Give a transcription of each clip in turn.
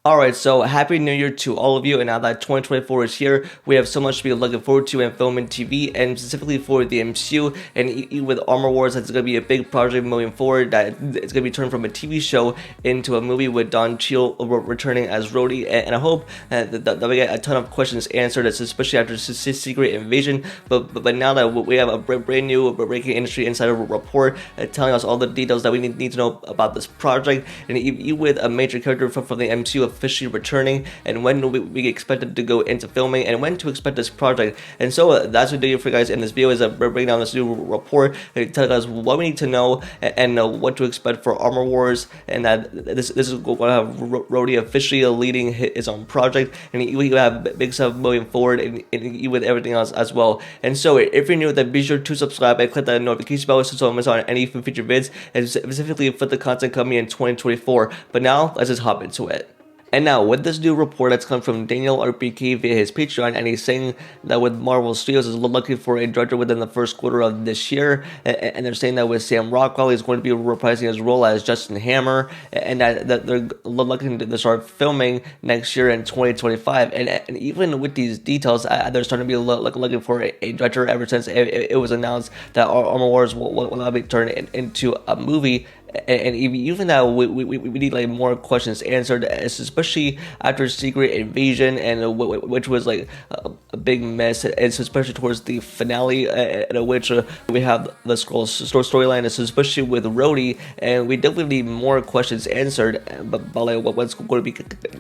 Alright, so Happy New Year to all of you, and now that 2024 is here, we have so much to be looking forward to in film and TV, and specifically for the MCU, and with Armor Wars, that's going to be a big project moving forward, that it's going to be turned from a TV show into a movie with Don Cheadle returning as Rhodey, and I hope that we get a ton of questions answered, especially after Secret Invasion, but now that we have a brand new breaking industry insider report telling us all the details that we need to know about this project, and even with a major character from the MCU officially returning, and when we expected to go into filming, and when to expect this project. And so that's what I do for you guys in this video, is we're breaking down this new report, telling us what we need to know and what to expect for Armor Wars, and that this is going to have Rhodey officially leading his own project, and we have big stuff moving forward, and with everything else as well. And so if you're new, then be sure to subscribe and click that notification bell so you don't miss out on any future vids, and specifically for the content coming in 2024. But now let's just hop into it. And now, with this new report that's come from Daniel RPK via his Patreon, and he's saying that with Marvel Studios is looking for a director within the first quarter of this year, and they're saying that with Sam Rockwell, he's going to be reprising his role as Justin Hammer, and that they're looking to start filming next year in 2025. And even with these details, they're starting to be looking for a director ever since it was announced that Armor Wars will now be turned into a movie. And even now, we need like more questions answered, especially after Secret Invasion, and which was like a big mess, and especially towards the finale, in which we have the skrull storyline, especially with Rhodey, and we definitely need more questions answered, but like what's going to be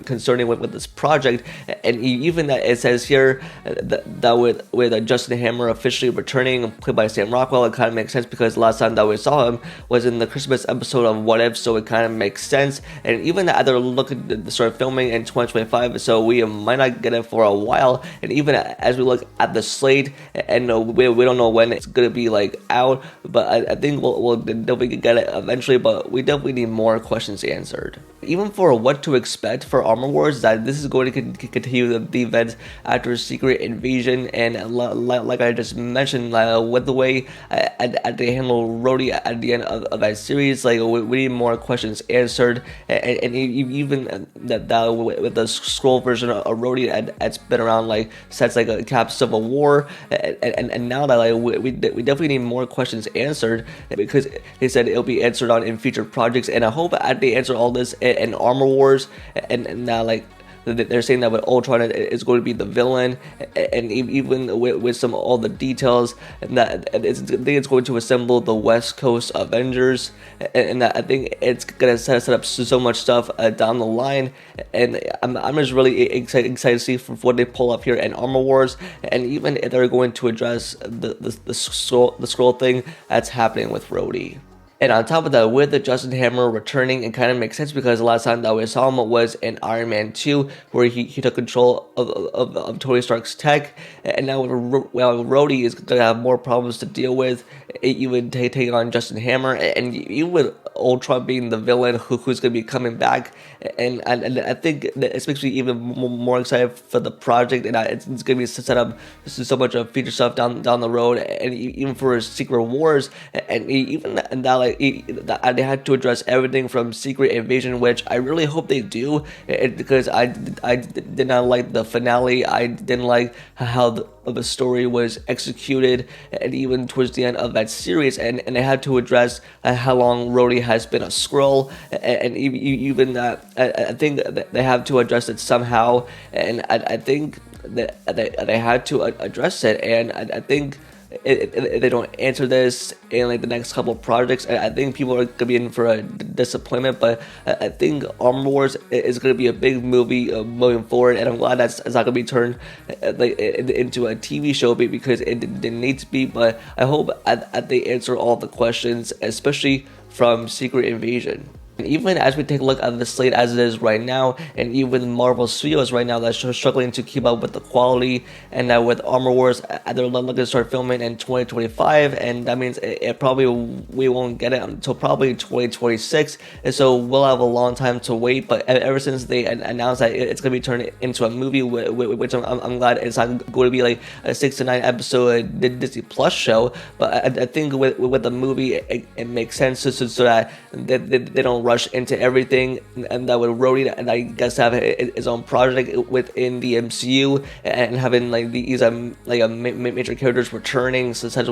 concerning with this project. And even that it says here that with Justin Hammer officially returning, played by Sam Rockwell, it kind of makes sense because the last time that we saw him was in the Christmas episode of What If, so it kind of makes sense. And even that they're looking to start filming in 2025, so we might not get it for a while. And even as we look at the slate, and we don't know when it's gonna be like out, but I think we'll definitely get it eventually, but we definitely need more questions answered. Even for what to expect for Armor Wars, that this is going to continue the events after Secret Invasion, and like I just mentioned, with the way they handle Rhodey at the end of that series, like we need more questions answered, and even that with the skrull version of Rhodey that's been around like since like a Cap Civil War, and now that like we definitely need more questions answered, because they said it'll be answered on in future projects, and I hope they answer all this in Armor Wars, and now like they're saying that with Ultron is going to be the villain, and even with some all the details, and that I think it's going to assemble the West Coast Avengers, and that I think it's gonna set up so much stuff down the line, and I'm just really excited to see for what they pull up here in Armor Wars, and even if they're going to address the skrull thing that's happening with Rhodey. And on top of that, with the Justin Hammer returning, it kind of makes sense because the last time that we saw him was in Iron Man 2, where he took control of Tony Stark's tech, and now Rhodey is going to have more problems to deal with, even taking on Justin Hammer, and even with Ultron being the villain who's going to be coming back, and I think that it makes me even more excited for the project, and it's going to be set up so much of future stuff down the road, and even for Secret Wars, and even that they had to address everything from Secret Invasion, which I really hope they do, because I did not like the finale. I didn't like how the story was executed, and even towards the end of that series, and they had to address how long Rhodey has been a skrull, and even that I think that they have to address it somehow, and I think that they had to address it, and I think if they don't answer this in like the next couple of projects, I think people are gonna be in for a disappointment. But I think Armor Wars is gonna be a big movie moving forward, and I'm glad that's not gonna be turned like into a TV show, because it didn't need to be. But I hope they answer all the questions, especially from Secret Invasion. Even as we take a look at the slate as it is right now, and even Marvel Studios right now that's struggling to keep up with the quality, and that with Armor Wars, they're looking to start filming in 2025, and that means it probably we won't get it until probably 2026, and so we'll have a long time to wait. But ever since they announced that it's going to be turned into a movie, which I'm glad it's not going to be like a 6 to 9 episode Disney Plus show, but I think with the movie it makes sense so that they don't rush into everything, and that with Rhodey, and I guess have his own project within the MCU, and having like these major characters returning, such as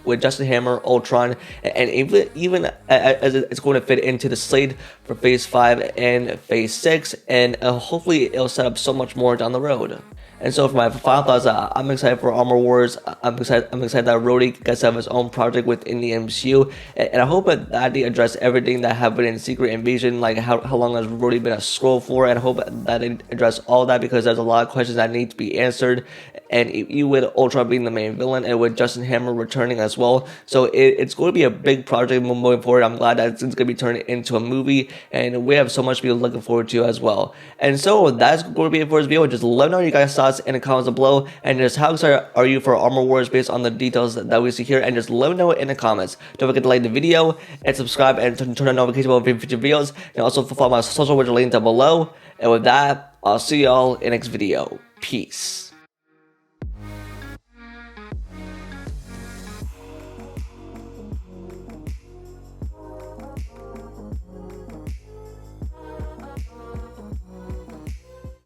with Justin Hammer, Ultron, and even as it's going to fit into the slate for Phase 5 and Phase 6, and hopefully it'll set up so much more down the road. And so for my final thoughts, I'm excited for Armor Wars. I'm excited that Rhodey gets to have his own project within the MCU, and I hope that they address everything that happened in Secret Invasion, like how long has Rhodey been a skrull for, and I hope that they address all that, because there's a lot of questions that need to be answered, and even with Ultron being the main villain, and with Justin Hammer returning as well, so it's going to be a big project moving forward. I'm glad that it's going to be turned into a movie, and we have so much to be looking forward to as well. And so that's going to be it for this video. Just let me know your guys' thoughts in the comments below, and just how excited are you for Armor Wars based on the details that we see here, and just let me know in the comments. Don't forget to like the video and subscribe and turn on notifications about future videos, and also follow my social media link down below. And with that, I'll see y'all in the next video. Peace.